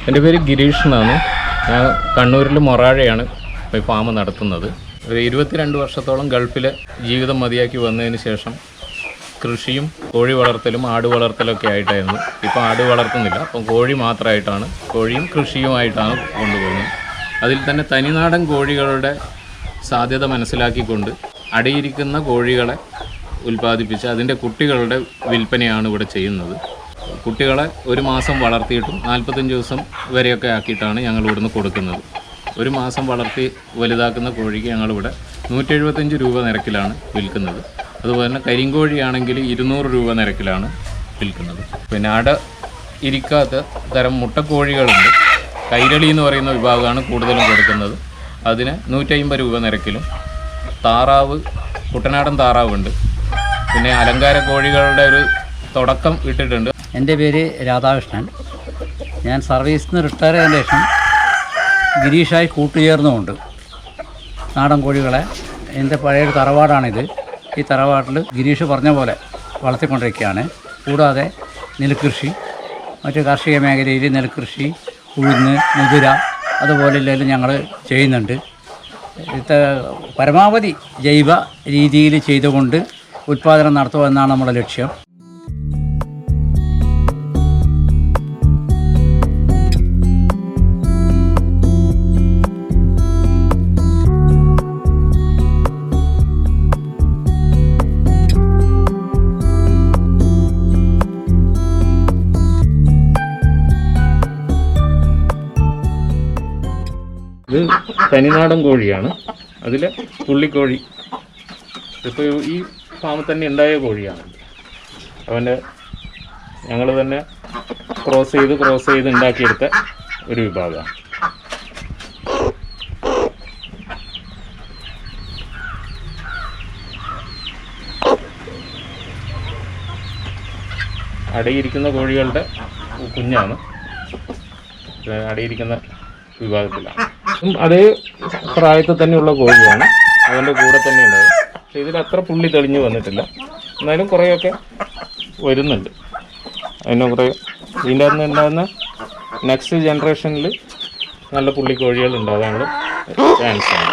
എൻ്റെ പേര് ഗിരീഷ് എന്നാണ്. ഞാൻ കണ്ണൂരിൽ മൊറാഴയാണ് ഈ ഫാം നടത്തുന്നത്. ഒരു 22 വർഷത്തോളം ഗൾഫിലെ ജീവിതം മതിയാക്കി വന്നതിന് ശേഷം കൃഷിയും കോഴി വളർത്തലും ആട് വളർത്തലൊക്കെ ആയിട്ടായിരുന്നു. ഇപ്പോൾ ആട് വളർത്തുന്നില്ല, അപ്പം കോഴി മാത്രമായിട്ടാണ്, കോഴിയും കൃഷിയുമായിട്ടാണ് കൊണ്ടുപോകുന്നത്. അതിൽ തന്നെ തനിനാടൻ കോഴികളുടെ സാധ്യത മനസ്സിലാക്കിക്കൊണ്ട് അടയിരിക്കുന്ന കോഴികളെ ഉൽപ്പാദിപ്പിച്ച് അതിൻ്റെ കുട്ടികളുടെ വിൽപ്പനയാണ് ഇവിടെ ചെയ്യുന്നത്. കുട്ടികളെ ഒരു മാസം വളർത്തിയിട്ടും 45 ദിവസം വരെയൊക്കെ ആക്കിയിട്ടാണ് ഞങ്ങൾ ഇവിടുന്ന് കൊടുക്കുന്നത്. ഒരു മാസം വളർത്തി വലുതാക്കുന്ന കോഴിക്ക് ഞങ്ങളിവിടെ 175 രൂപ നിരക്കിലാണ് വിൽക്കുന്നത്. അതുപോലെ തന്നെ കരിങ്കോഴിയാണെങ്കിൽ 200 രൂപ നിരക്കിലാണ് വിൽക്കുന്നത്. പിന്നെ അട ഇരിക്കാത്ത തരം മുട്ടക്കോഴികളുണ്ട്. കൈരളി എന്ന് പറയുന്ന വിഭാഗമാണ് കൂടുതലും കൊടുക്കുന്നത്. അതിന് 150 രൂപ നിരക്കിലും. താറാവ്, കുട്ടനാടൻ താറാവുണ്ട്. പിന്നെ അലങ്കാര കോഴികളുടെ ഒരു തുടക്കം ഇട്ടിട്ടുണ്ട്. എൻ്റെ പേര് രാധാകൃഷ്ണൻ. ഞാൻ സർവീസിൽ നിന്ന് റിട്ടയർ ചെയ്തതിന് ശേഷം ഗിരീഷായി കൂട്ടുചേർന്നുമുണ്ട് നാടൻ കോഴികളെ. എൻ്റെ പഴയൊരു തറവാടാണിത്. ഈ തറവാട്ടിൽ ഗിരീഷ് പറഞ്ഞ പോലെ വളർത്തിക്കൊണ്ടിരിക്കുകയാണ്. കൂടാതെ നെൽകൃഷി, മറ്റ് കാർഷിക മേഖലയിൽ നെൽകൃഷി, ഉഴുന്ന്, മുതിര അതുപോലെയെല്ലാം ഞങ്ങൾ ചെയ്യുന്നുണ്ട്. പരമാവധി ജൈവ രീതിയിൽ ചെയ്തുകൊണ്ട് ഉൽപ്പാദനം നടത്തുക എന്നാണ് നമ്മുടെ ലക്ഷ്യം. ഇത് തനിനാടൻ കോഴിയാണ്. അതിൽ പുള്ളിക്കോഴി ഇപ്പോൾ ഈ ഫാമിൽ തന്നെ ഉണ്ടായ കോഴിയാണ്. അവൻ്റെ ഞങ്ങൾ തന്നെ ക്രോസ് ചെയ്ത് ഉണ്ടാക്കിയെടുത്ത ഒരു വിഭാഗമാണ്. അടയിരിക്കുന്ന കോഴികളുടെ കുഞ്ഞാണ്, അടയിരിക്കുന്ന വിഭാഗത്തിലാണ്. അതേ പ്രായത്തിൽ തന്നെയുള്ള കോഴിയാണ്, അവൻ്റെ കൂടെ തന്നെ ഉള്ളത്. പക്ഷേ ഇതിൽ അത്ര പുള്ളി തെളിഞ്ഞ് വന്നിട്ടില്ല, എന്നാലും കുറേയൊക്കെ വരുന്നുണ്ട്. അതിന് കുറേ ഇതിൻ്റെ അകത്ത് ഉണ്ടാകുന്ന നെക്സ്റ്റ് ജനറേഷനിൽ നല്ല പുള്ളി കോഴികൾ ഉണ്ടാകാനുള്ള ചാൻസ് ആണ്.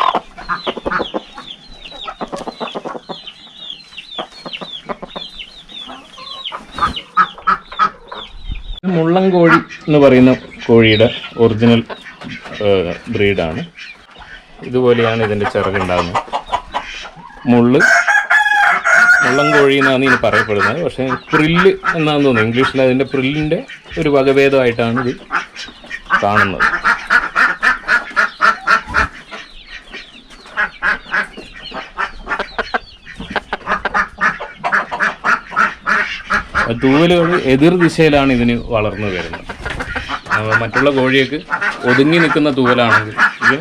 മുള്ളൻ കോഴി എന്ന് പറയുന്ന കോഴിയുടെ ഒറിജിനൽ ബ്രീഡാണ്. ഇതുപോലെയാണ് ഇതിൻ്റെ ചിറകുണ്ടാകുന്നത്. മുള്ളൻ കോഴി എന്നാണ് ഇതിന് പറയപ്പെടുന്നത്. പക്ഷേ പ്രില്ല് എന്നാന്ന് തോന്നുന്നു ഇംഗ്ലീഷിൽ. അതിൻ്റെ പ്രില്ലിൻ്റെ ഒരു വകഭേദമായിട്ടാണ് ഇത് കാണുന്നത്. തൂവലുകൾ എതിർ ദിശയിലാണ് ഇതിന് വളർന്നു വരുന്നത്. മറ്റുള്ള കോഴിയൊക്കെ ഒതുങ്ങി നിൽക്കുന്ന തൂവലാണെങ്കിൽ ഇത്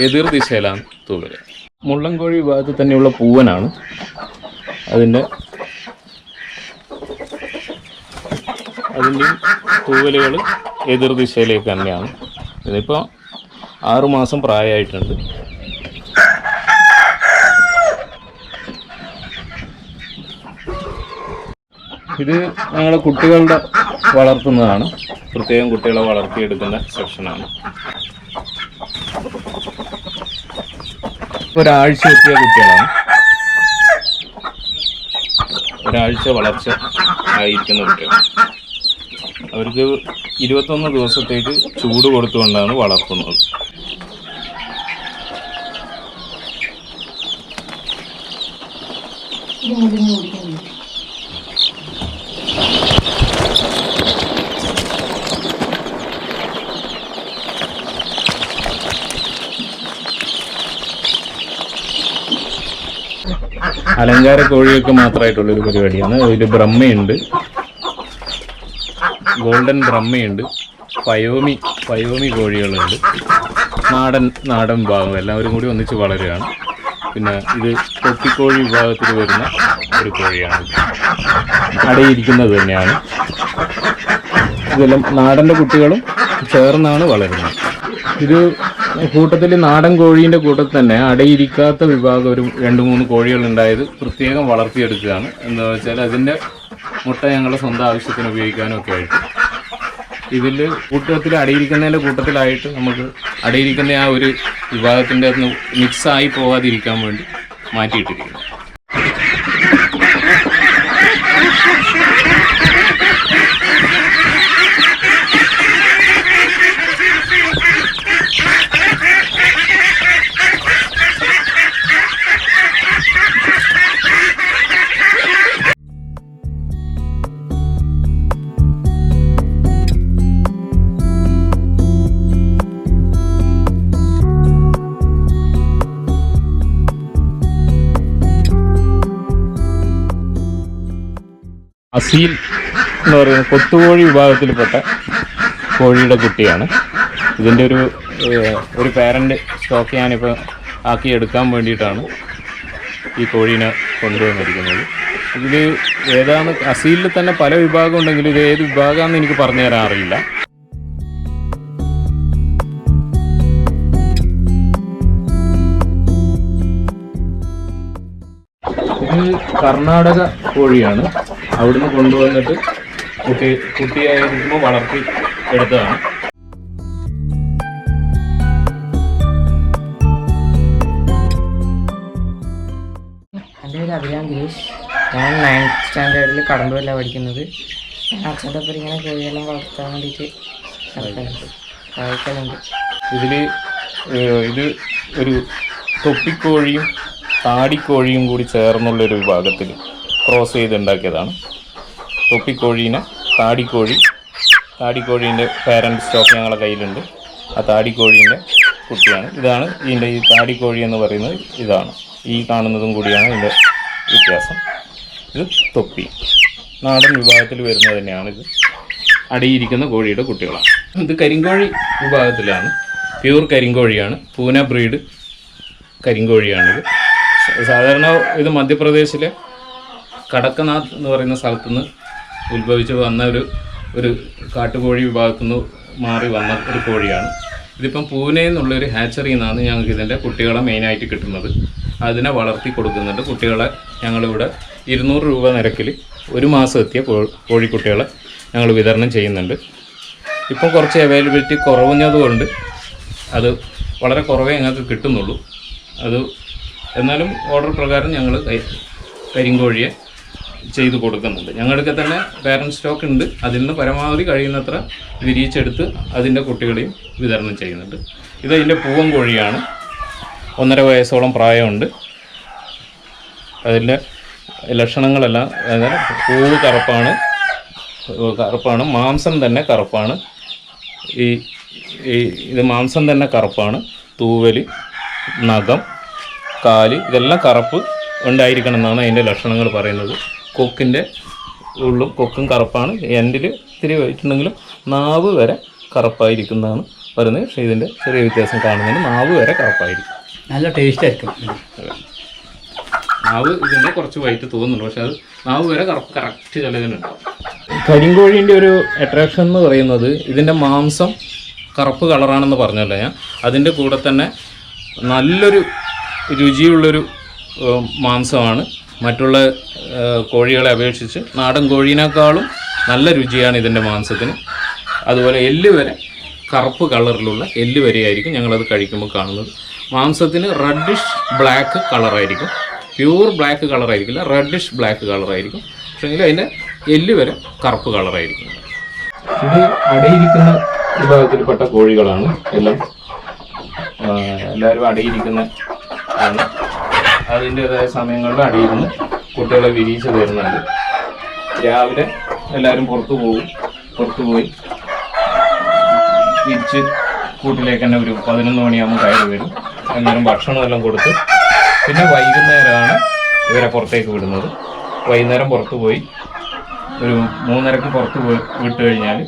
എതിർ ദിശയിലാണ് തൂവൽ. മുള്ളൻ കോഴി വിഭാഗത്തിൽ തന്നെയുള്ള പൂവനാണ്. അതിൻ്റെ തൂവലുകൾ എതിർ ദിശയിലേക്ക് തന്നെയാണ്. ഇതിപ്പോൾ 6 മാസം പ്രായമായിട്ടുണ്ട്. ഇത് ഞങ്ങൾ കുട്ടികളുടെ വളർത്തുന്നതാണ്. പ്രത്യേകം കുട്ടികളെ വളർത്തിയെടുക്കുന്ന സെക്ഷനാണ്. ഒരാഴ്ച എത്തിയ കുട്ടികളാണ്. ഒരാഴ്ച വളർച്ച ആയിരിക്കുന്ന കുട്ടികൾ. അവർക്ക് 21 ദിവസത്തേക്ക് ചൂട് കൊടുത്തുകൊണ്ടാണ് വളർത്തുന്നത്. അലങ്കാര കോഴിയൊക്കെ മാത്രമായിട്ടുള്ളൊരു പരിപാടിയാണ്. അതിൽ ബ്രഹ്മയുണ്ട്, ഗോൾഡൻ ബ്രഹ്മയുണ്ട്, പയോമി കോഴികളുണ്ട്. നാടൻ വിഭാഗം എല്ലാവരും കൂടി ഒന്നിച്ച് വളരുകയാണ്. പിന്നെ ഇത് തൊട്ടിക്കോഴി വിഭാഗത്തിൽ വരുന്ന ഒരു കോഴിയാണ്. അടയിരിക്കുന്നത് തന്നെയാണ്. ഇതെല്ലാം നാടൻ്റെ കുട്ടികളും ചേർന്നാണ് വളരുന്നത്. ഇത് കൂട്ടത്തിൽ നാടൻ കോഴീൻ്റെ കൂട്ടത്തിൽ തന്നെ അടയിരിക്കാത്ത വിഭാഗം ഒരു 2-3 കോഴികൾ ഉണ്ടായത് പ്രത്യേകം വളർത്തിയെടുക്കുകയാണ്. എന്താ വെച്ചാൽ അതിൻ്റെ മുട്ട ഞങ്ങളുടെ സ്വന്തം ആവശ്യത്തിന് ഉപയോഗിക്കാനും ഒക്കെ ആയിട്ട് ഇതിൽ കൂട്ടത്തിൽ അടിയിരിക്കുന്നതിൻ്റെ കൂട്ടത്തിലായിട്ട് നമുക്ക് അടിയിരിക്കുന്ന ആ ഒരു വിഭാഗത്തിൻ്റെ അകത്ത് മിക്സായി പോകാതിരിക്കാൻ വേണ്ടി മാറ്റിയിട്ടിരിക്കുന്നു. അസീൽ എന്ന് പറയുന്നത് കൊത്തുകോഴി വിഭാഗത്തിൽപ്പെട്ട കോഴിയുടെ കുട്ടിയാണ്. ഇതിൻ്റെ ഒരു പാരൻ്റ് സ്റ്റോക്ക് ഞാനിപ്പോൾ ആക്കിയെടുക്കാൻ വേണ്ടിയിട്ടാണ് ഈ കോഴീനെ കൊണ്ടുവന്നിരിക്കുന്നത്. ഇതിൽ ഏതാണ് അസീലിൽ തന്നെ പല വിഭാഗം ഉണ്ടെങ്കിലും ഇത് ഏത് വിഭാഗമാണെന്ന് എനിക്ക് പറഞ്ഞു തരാൻ അറിയില്ല. ഇത് കർണാടക കോഴിയാണ്. അവിടുന്ന് കൊണ്ടുവന്നിട്ട് കുട്ടിയായിരിക്കുമ്പോൾ വളർത്തി എടുത്തതാണ്. എൻ്റെ പേര് അഭിരാം ഗിരീഷ്. ഞാൻ 9th സ്റ്റാൻഡേർഡിൽ കടമ്പൂരിലാണ് പഠിക്കുന്നത്. ഞാൻ അച്ഛൻ്റെ ഒപ്പം ഇങ്ങനെ കോഴിയെല്ലാം വളർത്താൻ വേണ്ടിയിട്ട് സഹായിക്കലുണ്ട്. ഇത് ഒരു തൊപ്പിക്കോഴിയും താടിക്കോഴിയും കൂടി ചേർന്നുള്ളൊരു വിഭാഗത്തിൽ ക്രോസ് ചെയ്തുണ്ടാക്കിയതാണ്. തൊപ്പിക്കോഴീനെ താടിക്കോഴീൻ്റെ പാരൻ്റ് സ്റ്റോക്ക് ഞങ്ങളുടെ കയ്യിലുണ്ട്. ആ താടിക്കോഴീൻ്റെ കുട്ടിയാണ്. ഇതാണ് ഇതിൻ്റെ ഈ താടിക്കോഴി എന്ന് പറയുന്നത്. ഇതാണ് ഈ കാണുന്നതും കൂടിയാണ് ഇതിൻ്റെ വ്യത്യാസം. ഇത് തൊപ്പി നാടൻ വിഭാഗത്തിൽ വരുന്നത് തന്നെയാണ്. ഇത് അടിയിരിക്കുന്ന കോഴിയുടെ കുട്ടികളാണ്. ഇത് കരിങ്കോഴി വിഭാഗത്തിലാണ്. പ്യൂർ കരിങ്കോഴിയാണ്. പൂന ബ്രീഡ് കരിങ്കോഴിയാണിത്. സാധാരണ ഇത് മധ്യപ്രദേശിലെ കടക്കനാഥ് എന്ന് പറയുന്ന സ്ഥലത്തുനിന്ന് ഉത്ഭവിച്ച് വന്ന ഒരു കാട്ടുകോഴി വിഭാഗത്തു നിന്ന് മാറി വന്ന ഒരു കോഴിയാണ്. ഇതിപ്പം പൂനെയിൽ നിന്നുള്ളൊരു ഹാച്ചറിയിൽ നിന്നാണ് ഞങ്ങൾക്ക് ഇതിൻ്റെ കുട്ടികളെ മെയിനായിട്ട് കിട്ടുന്നത്. അതിനെ വളർത്തി കൊടുക്കുന്നുണ്ട്. കുട്ടികളെ ഞങ്ങളിവിടെ 200 രൂപ നിരക്കിൽ ഒരു മാസം എത്തിയ കോഴിക്കുട്ടികളെ ഞങ്ങൾ വിതരണം ചെയ്യുന്നുണ്ട്. ഇപ്പോൾ കുറച്ച് അവൈലബിലിറ്റി കുറഞ്ഞതുകൊണ്ട് അത് വളരെ കുറവേ ഞങ്ങൾക്ക് കിട്ടുന്നുള്ളൂ. എന്നാലും ഓർഡർ പ്രകാരം ഞങ്ങൾ കരിങ്കോഴിയെ ചെയ്ത് കൊടുക്കുന്നുണ്ട്. ഞങ്ങൾക്ക് തന്നെ പാരൻ്റ് സ്റ്റോക്ക് ഉണ്ട്. അതിൽ നിന്ന് പരമാവധി കഴിയുന്നത്ര വിരിയിച്ചെടുത്ത് അതിൻ്റെ കുട്ടികളെയും വിതരണം ചെയ്യുന്നുണ്ട്. ഇതിൻ്റെ പൂവൻ കോഴിയാണ്. 1.5 വയസ്സോളം പ്രായമുണ്ട്. അതിൻ്റെ ലക്ഷണങ്ങളെല്ലാം പൂവ് കറുപ്പാണ്, മാംസം തന്നെ കറുപ്പാണ്. ഇത് മാംസം തന്നെ കറുപ്പാണ്. തൂവൽ, നഖം, കാല് ഇതെല്ലാം കറുപ്പ് ഉണ്ടായിരിക്കണം എന്നാണ് അതിൻ്റെ ലക്ഷണങ്ങൾ പറയുന്നത്. കൊക്കും കറുപ്പാണ്. എൻഡിൽ ഇത്തിരി വെച്ചിട്ടുണ്ടെങ്കിലും നാവ് വരെ കറുപ്പായിരിക്കുന്നതാണ് പറയുന്നത്. പക്ഷേ ഇതിൻ്റെ ചെറിയ വ്യത്യാസം കാണുന്നതിന് നാവ് വരെ കറുപ്പായിരിക്കും. നല്ല ടേസ്റ്റ് ആയിരിക്കും. നാവ് ഇതിൻ്റെ കുറച്ച് വൈറ്റ് തോന്നുന്നുണ്ട്, പക്ഷെ അത് നാവ് വരെ കറക്റ്റ് ചിലതിനുണ്ട്. കരിങ്കോഴീൻ്റെ ഒരു അട്രാക്ഷൻ എന്ന് പറയുന്നത് ഇതിൻ്റെ മാംസം കറുപ്പ് കളറാണെന്ന് പറഞ്ഞല്ലോ ഞാൻ. അതിൻ്റെ കൂടെ തന്നെ നല്ലൊരു രുചിയുള്ളൊരു മാംസമാണ്. മറ്റുള്ള കോഴികളെ അപേക്ഷിച്ച് നാടൻ കോഴീനേക്കാളും നല്ല രുചിയാണ് ഇതിൻ്റെ മാംസത്തിന്. അതുപോലെ എല്ല് വരെ കറുപ്പ് കളറിലുള്ള എല്ല് വരെയായിരിക്കും ഞങ്ങളത് കഴിക്കുമ്പോൾ കാണുന്നത്. മാംസത്തിന് റെഡിഷ് ബ്ലാക്ക് കളറായിരിക്കും. പ്യൂർ ബ്ലാക്ക് കളറായിരിക്കില്ല, റെഡിഷ് ബ്ലാക്ക് കളറായിരിക്കും. പക്ഷേങ്കിൽ അതിൻ്റെ എല്ല് വരെ കറുപ്പ് കളറായിരിക്കും. ഇത് അടയിരിക്കുന്ന വിഭാഗത്തിൽപ്പെട്ട കോഴികളാണ്. എല്ലാവരും അടയിരിക്കുന്ന ആണ്. അതിൻ്റേതായ സമയങ്ങളിൽ അടിയിരുന്ന് കുട്ടികളെ വിരിയിച്ച് തരുന്നുണ്ട്. രാവിലെ എല്ലാവരും പുറത്തു പോയി വിരിച്ച് കൂട്ടിലേക്ക് തന്നെ ഒരു 11 മണിയാകുമ്പോൾ കയറി വരും. അന്നേരം ഭക്ഷണമെല്ലാം കൊടുത്ത് പിന്നെ വൈകുന്നേരമാണ് ഇവരെ പുറത്തേക്ക് വിടുന്നത്. വൈകുന്നേരം പുറത്തു പോയി ഒരു 3:30 പുറത്ത് വിട്ട് കഴിഞ്ഞാൽ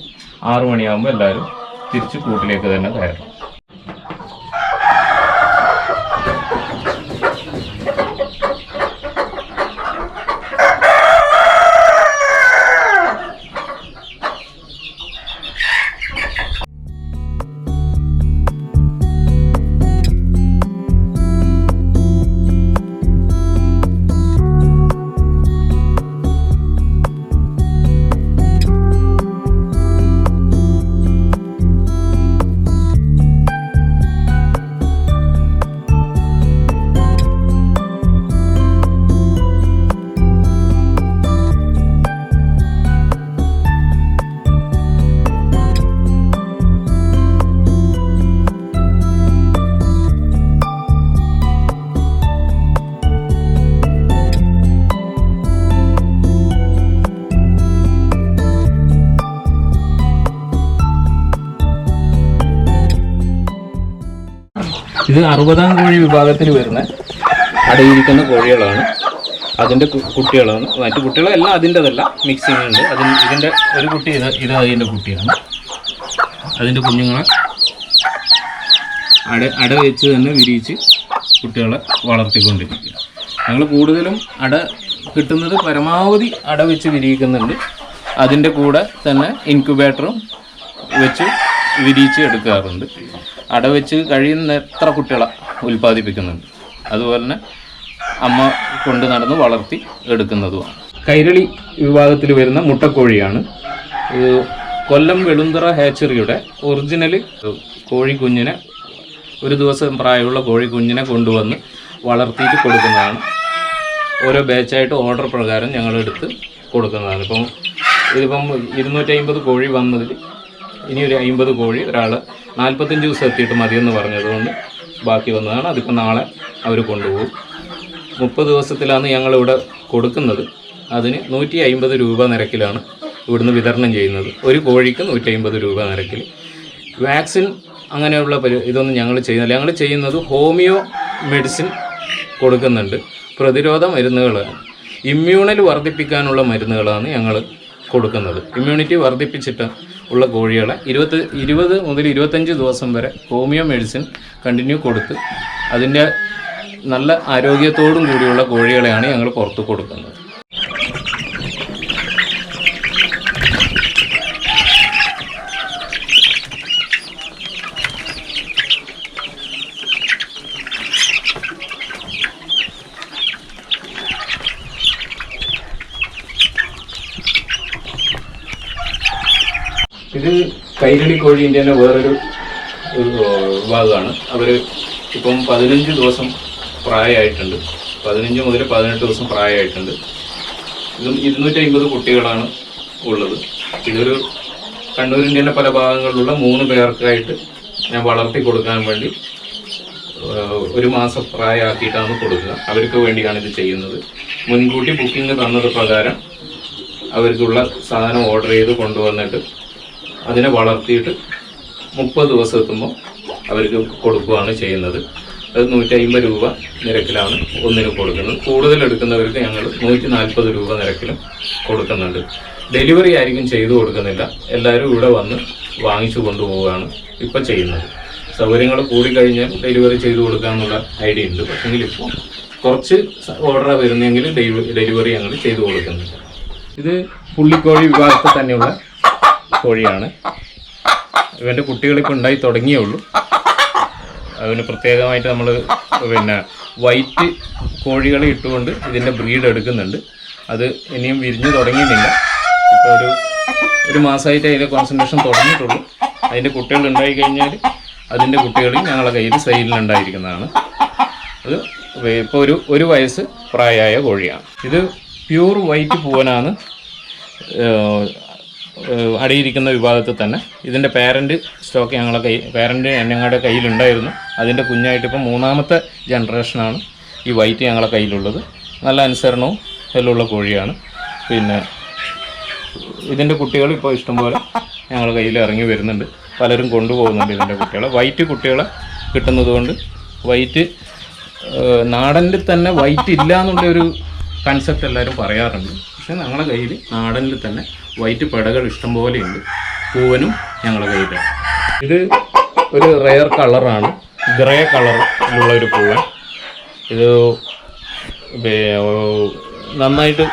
6 മണിയാകുമ്പോൾ എല്ലാവരും തിരിച്ച് കൂട്ടിലേക്ക് തന്നെ കയറും. ഇത് 60-ാം കോഴി വിഭാഗത്തിൽ വരുന്ന അടയിരിക്കുന്ന കോഴികളാണ്. അതിൻ്റെ കുട്ടികളാണ്. മറ്റു കുട്ടികളെല്ലാം അതിൻ്റെതല്ല, മിക്സിങ് ഉണ്ട്. ഇതിൻ്റെ ഒരു കുട്ടി ഇത് അതിൻ്റെ കുട്ടിയാണ്. അതിൻ്റെ കുഞ്ഞുങ്ങളെ അട വെച്ച് തന്നെ വിരിയിച്ച് കുട്ടികളെ വളർത്തിക്കൊണ്ടിരിക്കുക. ഞങ്ങൾ കൂടുതലും അട കിട്ടുന്നത് പരമാവധി അട വെച്ച് വിരിയിക്കുന്നുണ്ട്. അതിൻ്റെ കൂടെ തന്നെ ഇൻക്യുബേറ്ററും വെച്ച് വിരിയിച്ച് എടുക്കാറുണ്ട്. അട വെച്ച് കഴിയുന്ന എത്ര കുട്ടികളെ ഉൽപ്പാദിപ്പിക്കുന്നുണ്ട്. അതുപോലെ തന്നെ അമ്മ കൊണ്ട് നടന്ന് വളർത്തി എടുക്കുന്നതുമാണ്. കൈരളി വിഭാഗത്തിൽ വരുന്ന മുട്ടക്കോഴിയാണ്. ഇത് കൊല്ലം വെളുന്തറ ഹാച്ചറിയുടെ ഒറിജിനൽ കോഴിക്കുഞ്ഞിനെ, ഒരു ദിവസം പ്രായമുള്ള കോഴിക്കുഞ്ഞിനെ കൊണ്ടുവന്ന് വളർത്തിയിട്ട് കൊടുക്കുന്നതാണ്. ഓരോ ബാച്ചായിട്ട് ഓർഡർ പ്രകാരം ഞങ്ങളെടുത്ത് കൊടുക്കുന്നതാണ്. ഇതിപ്പം 250 കോഴി വന്നതിൽ ഇനി ഒരു 50 കോഴി ഒരാൾ 45 ദിവസം എത്തിയിട്ട് മതിയെന്ന് പറഞ്ഞതുകൊണ്ട് ബാക്കി വന്നതാണ്. അതിപ്പോൾ നാളെ അവർ കൊണ്ടുപോകും. 30 ദിവസത്തിലാണ് ഞങ്ങളിവിടെ കൊടുക്കുന്നത്. അതിന് 150 രൂപ നിരക്കിലാണ് ഇവിടുന്ന് വിതരണം ചെയ്യുന്നത്. ഒരു കോഴിക്ക് 150 രൂപ നിരക്കിൽ. വാക്സിൻ അങ്ങനെയുള്ള ഇതൊന്നും ഞങ്ങൾ ചെയ്യുന്നില്ല. ഞങ്ങൾ ചെയ്യുന്നത് ഹോമിയോ മെഡിസിൻ കൊടുക്കുന്നുണ്ട്. പ്രതിരോധ മരുന്നുകളാണ്, ഇമ്മ്യൂണൽ വർദ്ധിപ്പിക്കാനുള്ള മരുന്നുകളാണ് ഞങ്ങൾ കൊടുക്കുന്നത്. ഇമ്മ്യൂണിറ്റി വർദ്ധിപ്പിച്ചിട്ട് ഉള്ള കോഴികളെ 20 മുതൽ 25 ദിവസം വരെ ഹോമിയോ മെഡിസിൻ കണ്ടിന്യൂ കൊടുത്ത് അതിൻ്റെ നല്ല ആരോഗ്യത്തോടും കൂടിയുള്ള കോഴികളെയാണ് ഞങ്ങൾ പുറത്ത് കൊടുക്കുന്നത്. ഇത് കൈരളി കോഴീൻ്റെ തന്നെ വേറൊരു വിഭാഗമാണ്. അവർ ഇപ്പം 15 ദിവസം പ്രായമായിട്ടുണ്ട്. 15 മുതൽ 18 ദിവസം പ്രായമായിട്ടുണ്ട്. ഇതും 250 കുട്ടികളാണ് ഉള്ളത്. ഇതൊരു കണ്ണൂരിൻ്റെ തന്നെ പല ഭാഗങ്ങളിലുള്ള 3 പേർക്കായിട്ട് ഞാൻ വളർത്തി കൊടുക്കാൻ വേണ്ടി 1 മാസം പ്രായമാക്കിയിട്ടാണ് കൊടുക്കുക. അവർക്ക് വേണ്ടിയാണ് ഇത് ചെയ്യുന്നത്. മുൻകൂട്ടി ബുക്കിംഗ് തന്നത് പ്രകാരം അവർക്കുള്ള സാധനം ഓർഡർ ചെയ്ത് കൊണ്ടുവന്നിട്ട് അതിനെ വളർത്തിയിട്ട് 30 ദിവസം എത്തുമ്പോൾ അവർക്ക് കൊടുക്കുകയാണ് ചെയ്യുന്നത്. അത് 150 രൂപ നിരക്കിലാണ് ഒന്നിന് കൊടുക്കുന്നത്. കൂടുതൽ എടുക്കുന്നവർക്ക് ഞങ്ങൾ 140 രൂപ നിരക്കിലും കൊടുക്കുന്നുണ്ട്. ഡെലിവറി ആയിരിക്കും ചെയ്തു കൊടുക്കുന്നില്ല. എല്ലാവരും ഇവിടെ വന്ന് വാങ്ങിച്ചു കൊണ്ടുപോവുകയാണ് ഇപ്പം ചെയ്യുന്നത്. സൗകര്യങ്ങൾ കൂടിക്കഴിഞ്ഞാൽ ഡെലിവറി ചെയ്തു കൊടുക്കാമെന്നുള്ള ഐഡിയ ഉണ്ട്. പക്ഷെങ്കിൽ ഇപ്പോൾ കുറച്ച് ഓർഡറാണ് വരുന്നതെങ്കിൽ ഡെലിവറി ഞങ്ങൾ ചെയ്തു കൊടുക്കുന്നില്ല. ഇത് പുള്ളിക്കോഴി വിഭാഗത്തിൽ തന്നെയുള്ള കോഴിയാണ്. ഇവൻ്റെ കുട്ടികളിപ്പോൾ ഉണ്ടായി തുടങ്ങിയേ ഉള്ളൂ. അതിന് പ്രത്യേകമായിട്ട് നമ്മൾ വൈറ്റ് കോഴികളെ ഇട്ടുകൊണ്ട് ഇതിൻ്റെ ബ്രീഡ് എടുക്കുന്നുണ്ട്. അത് ഇനിയും വിരിഞ്ഞ് തുടങ്ങിയിട്ടില്ല. ഇപ്പോൾ ഒരു മാസമായിട്ട് അതിൻ്റെ കോൺസെൻട്രേഷൻ തുടങ്ങിയിട്ടുള്ളൂ. അതിൻ്റെ കുട്ടികൾ ഉണ്ടായി കഴിഞ്ഞാൽ അതിൻ്റെ കുട്ടികൾ ഞങ്ങളുടെ കയ്യിൽ സെയിലിനുണ്ടായിരിക്കുന്നതാണ്. അത് ഇപ്പോൾ ഒരു വയസ്സ് പ്രായമായ കോഴിയാണ്. ഇത് പ്യൂർ വൈറ്റ് പൂവനാണ്. അടിയിരിക്കുന്ന വിഭാഗത്തിൽ തന്നെ ഇതിൻ്റെ പേരൻറ്റ് സ്റ്റോക്ക് ഞങ്ങളുടെ കയ്യിലുണ്ടായിരുന്നു. അതിൻ്റെ കുഞ്ഞായിട്ട് ഇപ്പം 3ാമത്തെ ജനറേഷനാണ് ഈ വൈറ്റ് ഞങ്ങളുടെ കയ്യിലുള്ളത്. നല്ല അനുസരണവും എല്ലാം ഉള്ള കോഴിയാണ്. പിന്നെ ഇതിൻ്റെ കുട്ടികൾ ഇപ്പോൾ ഇഷ്ടംപോലെ ഞങ്ങളുടെ കയ്യിൽ ഇറങ്ങി വരുന്നുണ്ട്. പലരും കൊണ്ടുപോകുന്നുണ്ട് ഇതിൻ്റെ കുട്ടികളെ. വൈറ്റ് കുട്ടികളെ കിട്ടുന്നത് കൊണ്ട് വൈറ്റ് നാടനിൽ തന്നെ വൈറ്റ് ഇല്ല എന്നുള്ളൊരു കൺസെപ്റ്റ് എല്ലാവരും പറയാറുണ്ട്. പക്ഷേ ഞങ്ങളുടെ കയ്യിൽ നാടനിൽ തന്നെ വൈറ്റ് പെടകൾ ഇഷ്ടംപോലെ ഉണ്ട്. പൂവനും ഞങ്ങളുടെ കയ്യിലാണ്. ഇത് ഒരു റെയർ കളറാണ്, ഗ്രേ കളറിലുള്ള ഒരു പൂവൻ. ഇത് നന്നായിട്ട്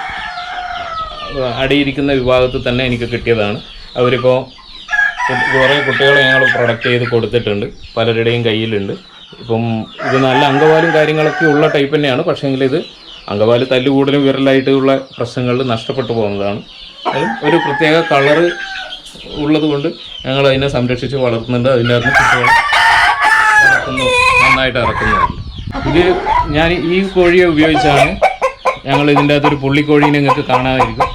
അടിയിരിക്കുന്ന വിഭാഗത്തിൽ തന്നെ എനിക്ക് കിട്ടിയതാണ്. അവരിപ്പോൾ കുറേ കുട്ടികളെ ഞങ്ങൾ പ്രൊഡക്റ്റ് ചെയ്ത് കൊടുത്തിട്ടുണ്ട്. പലരുടെയും കയ്യിലുണ്ട്. ഇപ്പം ഇത് നല്ല അങ്കവാലും കാര്യങ്ങളൊക്കെ ഉള്ള ടൈപ്പ് തന്നെയാണ്. പക്ഷേങ്കിൽ ഇത് അങ്കവാല് തല്ലുകൂടലും വിരലായിട്ടുള്ള പ്രശ്നങ്ങളിൽ നഷ്ടപ്പെട്ടു പോകുന്നതാണ്. അതും ഒരു പ്രത്യേക കളറ് ഉള്ളത് കൊണ്ട് ഞങ്ങൾ അതിനെ സംരക്ഷിച്ച് വളർത്തുന്നുണ്ട്. അതിൻ്റെ അകത്ത് കുട്ടികൾ നന്നായിട്ട് ഇറക്കുന്നുണ്ട്. ഇത് ഞാൻ ഈ കോഴിയെ ഉപയോഗിച്ചാണ് ഞങ്ങൾ ഇതിൻ്റെ അകത്തൊരു പുള്ളിക്കോഴീനെ നിങ്ങൾക്ക് കാണാതിരിക്കും.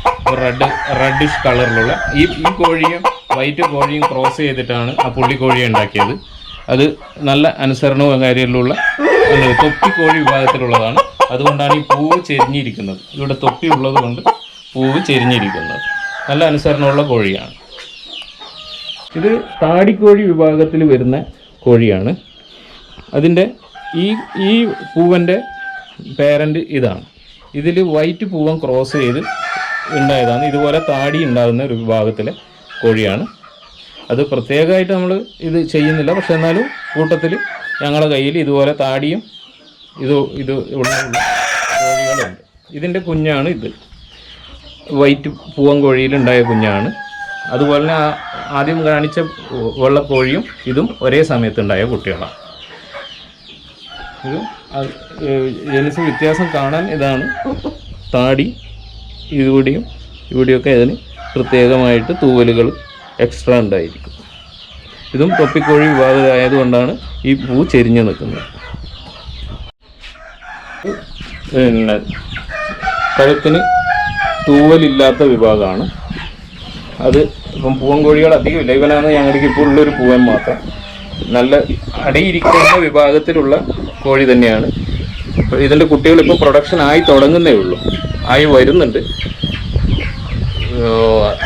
റെഡിഷ് കളറിലുള്ള ഈ കോഴിയും വൈറ്റ് കോഴിയും ക്രോസ് ചെയ്തിട്ടാണ് ആ പുള്ളിക്കോഴിയെ ഉണ്ടാക്കിയത്. അത് നല്ല അനുസരണവും കാര്യത്തിലുള്ള തൊപ്പിക്കോഴി വിഭാഗത്തിലുള്ളതാണ്. അതുകൊണ്ടാണ് ഈ പൂവ് ചെരിഞ്ഞിരിക്കുന്നത്. ഇവിടെ തൊപ്പി ഉള്ളത് കൊണ്ട് പൂവ് ചെരിഞ്ഞിരിക്കുന്നത്. നല്ല അനുസരണമുള്ള കോഴിയാണ്. ഇത് താടിക്കോഴി വിഭാഗത്തിൽ വരുന്ന കോഴിയാണ്. അതിൻ്റെ ഈ പൂവൻ്റെ പേരൻ്റ് ഇതാണ്. ഇതിൽ വൈറ്റ് പൂവൻ ക്രോസ് ചെയ്ത് ഉണ്ടായതാണ്. ഇതുപോലെ താടി ഉണ്ടാകുന്ന ഒരു വിഭാഗത്തിലെ കോഴിയാണ്. അത് പ്രത്യേകമായിട്ട് നമ്മൾ ഇത് ചെയ്യുന്നില്ല. പക്ഷെ എന്നാലും കൂട്ടത്തിൽ ഞങ്ങളുടെ കയ്യിൽ ഇതുപോലെ താടിയും ഇത് ഉള്ള കോഴികളുണ്ട്. ഇതിൻ്റെ കുഞ്ഞാണ് ഇത്. വൈറ്റ് പൂവൻ കോഴിയിലുണ്ടായ കുഞ്ഞാണ്. അതുപോലെ തന്നെ ആദ്യം കാണിച്ച വെള്ളക്കോഴിയും ഇതും ഒരേ സമയത്തുണ്ടായ കുട്ടികളാണ്. ഇത് ജനസ് വ്യത്യാസം കാണാൻ ഇതാണ്. താടി ഇവിടെയൊക്കെ അതിന് പ്രത്യേകമായിട്ട് തൂവലുകൾ എക്സ്ട്രാ ഉണ്ടായിരിക്കും. ഇതും തൊപ്പിക്കോഴി വിഭാഗമായതുകൊണ്ടാണ് ഈ പൂ ചെരിഞ്ഞ് നിൽക്കുന്നത്. പിന്നെ കഴുത്തിന് തൂവലില്ലാത്ത വിഭാഗമാണ് അത്. ഇപ്പം പൂവൻ കോഴികൾ അധികമില്ല. ഇവനാണ് ഞങ്ങൾക്ക് ഇപ്പോൾ ഉള്ളൊരു പൂവൻ മാത്രം. നല്ല അടിയിരിക്കുന്ന വിഭാഗത്തിലുള്ള കോഴി തന്നെയാണ്. ഇപ്പോൾ ഇതിൻ്റെ കുട്ടികൾ ഇപ്പോൾ പ്രൊഡക്ഷൻ ആയി തുടങ്ങുന്നേ ഉള്ളൂ, ആയി വരുന്നുണ്ട്.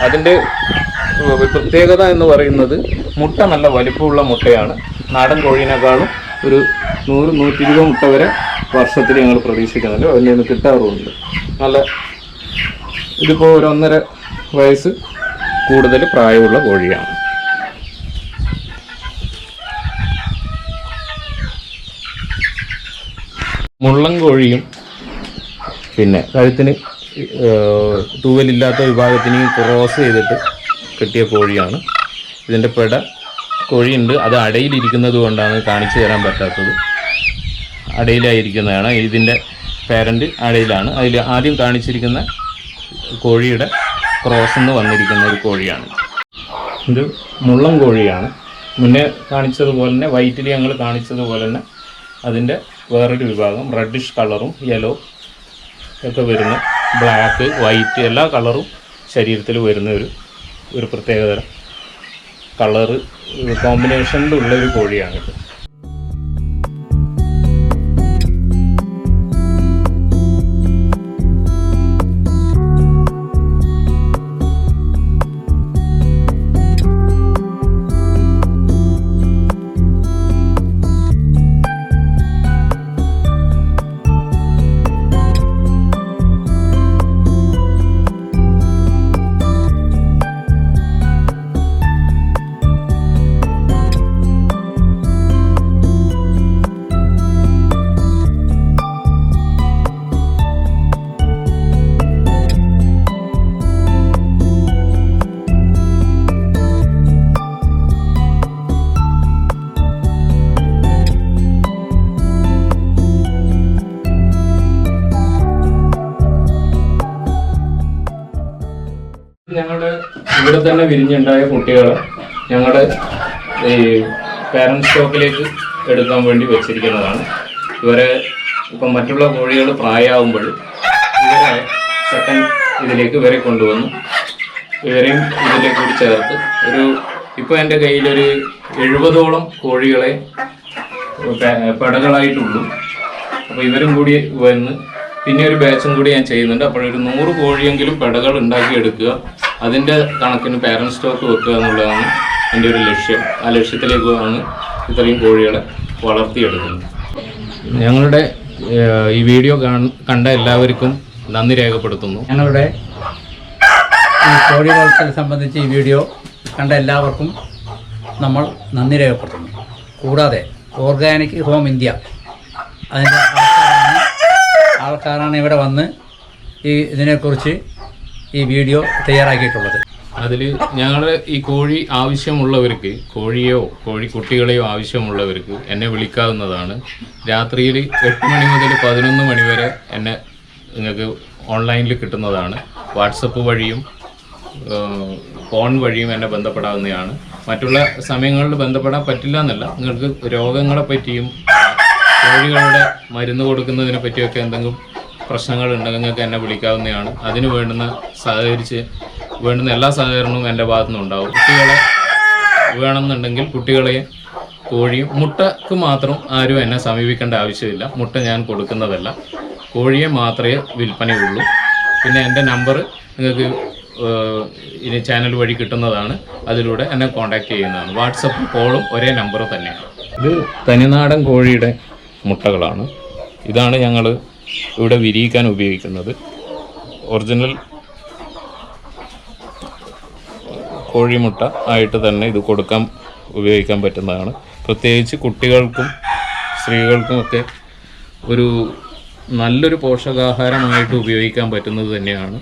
അതിൻ്റെ പ്രത്യേകത എന്ന് പറയുന്നത് മുട്ട നല്ല വലിപ്പമുള്ള മുട്ടയാണ്. നാടൻ കോഴീനേക്കാളും ഒരു 100-120 മുട്ട വരെ വർഷത്തിൽ ഞങ്ങൾ പ്രതീക്ഷിക്കുന്നുണ്ട്. അതിൽ നിന്ന് കിട്ടാറുമുണ്ട്. നല്ല ഇതിപ്പോൾ ഒരു 1.5 വയസ്സ് കൂടുതൽ പ്രായമുള്ള കോഴിയാണ്. മുള്ളൻ കോഴിയും പിന്നെ കഴുത്തിന് തൂവലില്ലാത്ത വിഭാഗത്തിനെയും ക്രോസ് ചെയ്തിട്ട് കിട്ടിയ കോഴിയാണ്. ഇതിൻ്റെ പെട കോഴിയുണ്ട്. അത് അടയിലിരിക്കുന്നത് കൊണ്ടാണ് കാണിച്ചു തരാൻ പറ്റാത്തത്. അടയിലായിരിക്കുന്നതാണ്. ഇതിൻ്റെ പേരൻ്റ് അടയിലാണ്. അതിൽ ആദ്യം കാണിച്ചിരിക്കുന്ന കോഴിയുടെ ക്രോസ് എന്ന് വന്നിരിക്കുന്ന ഒരു കോഴിയാണ്. ഇത് മുള്ളൻ കോഴിയാണ്. മുന്നേ കാണിച്ചതുപോലെ തന്നെ വൈറ്റിൽ ഞങ്ങൾ കാണിച്ചതുപോലെ തന്നെ അതിൻ്റെ വേറൊരു വിഭാഗം റെഡിഷ് കളറും യെല്ലോ ഒക്കെ വരുന്ന, ബ്ലാക്ക് വൈറ്റ് എല്ലാ കളറും ശരീരത്തിൽ വരുന്ന ഒരു പ്രത്യേകതരം കളറ് കോമ്പിനേഷനിലുള്ള ഒരു കോഴിയാണിത്. ഞങ്ങളുടെ ഇവിടെ തന്നെ വിരിഞ്ഞുണ്ടായ കുട്ടികളെ ഞങ്ങളുടെ ഈ പാരന്റ് സ്റ്റോക്കിലേക്ക് എടുക്കാൻ വേണ്ടി വെച്ചിരിക്കുന്നതാണ്. ഇവരെ ഇപ്പം മറ്റുള്ള കോഴികൾ പ്രായമാകുമ്പോൾ ഇവരെ സെക്കൻഡ് ഇതിലേക്ക് ഇവരെ കൊണ്ടുവന്നു ഇവരെയും ഇതിലേക്ക് കൂടി ചേർത്ത് ഇപ്പോൾ എൻ്റെ കയ്യിലൊരു 70ഓളം കോഴികളെ പെടകളായിട്ടുള്ളൂ. അപ്പോൾ ഇവരും കൂടി വന്ന് പിന്നെ ഒരു ബാച്ചും കൂടി ഞാൻ ചെയ്യുന്നുണ്ട്. അപ്പോഴൊരു 100 കോഴിയെങ്കിലും പെടകൾ ഉണ്ടാക്കിയെടുക്കുക, അതിൻ്റെ കണക്കിന് പാരന്റ് സ്റ്റോക്ക് വെക്കുക എന്നുള്ളതാണ് എൻ്റെ ഒരു ലക്ഷ്യം. ആ ലക്ഷ്യത്തിലേക്കാണ് ഇത്രയും കോഴികളെ വളർത്തിയെടുക്കുന്നത്. ഞങ്ങളുടെ ഈ വീഡിയോ കണ്ട എല്ലാവർക്കും നന്ദി രേഖപ്പെടുത്തുന്നു. ഞങ്ങളുടെ ഈ കോഴി വളർത്തൽ സംബന്ധിച്ച് ഈ വീഡിയോ കണ്ട എല്ലാവർക്കും നമ്മൾ നന്ദി രേഖപ്പെടുത്തുന്നു. കൂടാതെ ഓർഗാനിക് ഹോം ഇന്ത്യ അതിൻ്റെ ആൾക്കാരാണ് ഇവിടെ വന്ന് ഇതിനെക്കുറിച്ച് ഈ വീഡിയോ തയ്യാറാക്കിയിട്ടുള്ളത്. അതിൽ ഞങ്ങളുടെ ഈ കോഴി ആവശ്യമുള്ളവർക്ക്, കോഴിയോ കോഴിക്കുട്ടികളെയോ ആവശ്യമുള്ളവർക്ക് എന്നെ വിളിക്കാവുന്നതാണ്. രാത്രിയിൽ 8 മണി മുതൽ 11 മണി വരെ എന്നെ നിങ്ങൾക്ക് ഓൺലൈനിൽ കിട്ടുന്നതാണ്. വാട്സപ്പ് വഴിയും ഫോൺ വഴിയും എന്നെ ബന്ധപ്പെടാവുന്നതാണ്. മറ്റുള്ള സമയങ്ങളിൽ ബന്ധപ്പെടാൻ പറ്റില്ല എന്നല്ല, നിങ്ങൾക്ക് രോഗങ്ങളെ പറ്റിയും കോഴികളുടെ മരുന്ന് കൊടുക്കുന്നതിനെ പറ്റിയൊക്കെ എന്തെങ്കിലും പ്രശ്നങ്ങളുണ്ടെങ്കിൽ നിങ്ങൾക്ക് എന്നെ വിളിക്കാവുന്നതാണ്. അതിന് വേണ്ടുന്ന എല്ലാ സഹകരണവും എൻ്റെ ഭാഗത്തു നിന്നുണ്ടാവും. കുട്ടികളെ വേണമെന്നുണ്ടെങ്കിൽ കുട്ടികളെ കോഴിയും മുട്ടക്ക് മാത്രം ആരും എന്നെ സമീപിക്കേണ്ട ആവശ്യമില്ല. മുട്ട ഞാൻ കൊടുക്കുന്നതല്ല, കോഴിയെ മാത്രമേ വിൽപ്പനയുള്ളൂ. പിന്നെ എൻ്റെ നമ്പർ നിങ്ങൾക്ക് ഇനി ചാനൽ വഴി കിട്ടുന്നതാണ്. അതിലൂടെ എന്നെ കോൺടാക്റ്റ് ചെയ്യുന്നതാണ്. വാട്സപ്പ് കോളും ഒരേ നമ്പർ തന്നെയാണ്. ഇത് തനിനാടൻ കോഴിയുടെ മുട്ടകളാണ്. ഇതാണ് ഞങ്ങൾ ഇവിടെ വിരിയിക്കാൻ ഉപയോഗിക്കുന്നത്. ഒറിജിനൽ കോഴിമുട്ട ആയിട്ട് തന്നെ ഇത് ഉപയോഗിക്കാൻ പറ്റുന്നതാണ്. പ്രത്യേകിച്ച് കുട്ടികൾക്കും സ്ത്രീകൾക്കുമൊക്കെ ഒരു നല്ലൊരു പോഷകാഹാരമായിട്ട് ഉപയോഗിക്കാൻ പറ്റുന്നത് തന്നെയാണ്.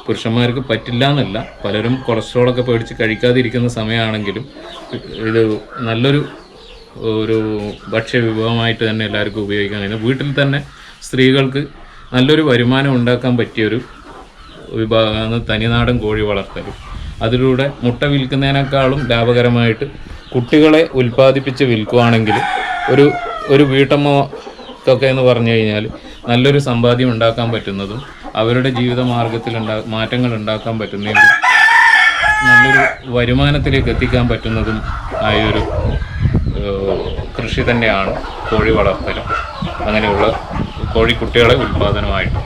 പുരുഷന്മാർക്ക് പറ്റില്ല എന്നല്ല, പലരും കൊളസ്ട്രോളൊക്കെ പേടിച്ച് കഴിക്കാതിരിക്കുന്ന സമയമാണെങ്കിലും ഇത് നല്ലൊരു ഭക്ഷ്യവിഭവമായിട്ട് തന്നെ എല്ലാവർക്കും ഉപയോഗിക്കാൻ കഴിയുന്നത്. വീട്ടിൽ തന്നെ സ്ത്രീകൾക്ക് നല്ലൊരു വരുമാനം ഉണ്ടാക്കാൻ പറ്റിയൊരു വിഭാഗമാണ് തനിനാടൻ കോഴി വളർത്തൽ. അതിലൂടെ മുട്ട വിൽക്കുന്നതിനേക്കാളും ലാഭകരമായിട്ട് കുട്ടികളെ ഉൽപ്പാദിപ്പിച്ച് വിൽക്കുകയാണെങ്കിൽ ഒരു വീട്ടമ്മക്കൊക്കെ എന്ന് പറഞ്ഞു കഴിഞ്ഞാൽ നല്ലൊരു സമ്പാദ്യം ഉണ്ടാക്കാൻ പറ്റുന്നതും അവരുടെ ജീവിത മാർഗത്തിൽ മാറ്റങ്ങൾ ഉണ്ടാക്കാൻ പറ്റുന്നതും നല്ലൊരു വരുമാനത്തിലേക്ക് എത്തിക്കാൻ പറ്റുന്നതും ആയൊരു കൃഷി തന്നെയാണ് കോഴി വളർത്തലും അങ്ങനെയുള്ള കോഴിക്കുട്ടികളെ ഉൽപ്പാദനമായിട്ട്.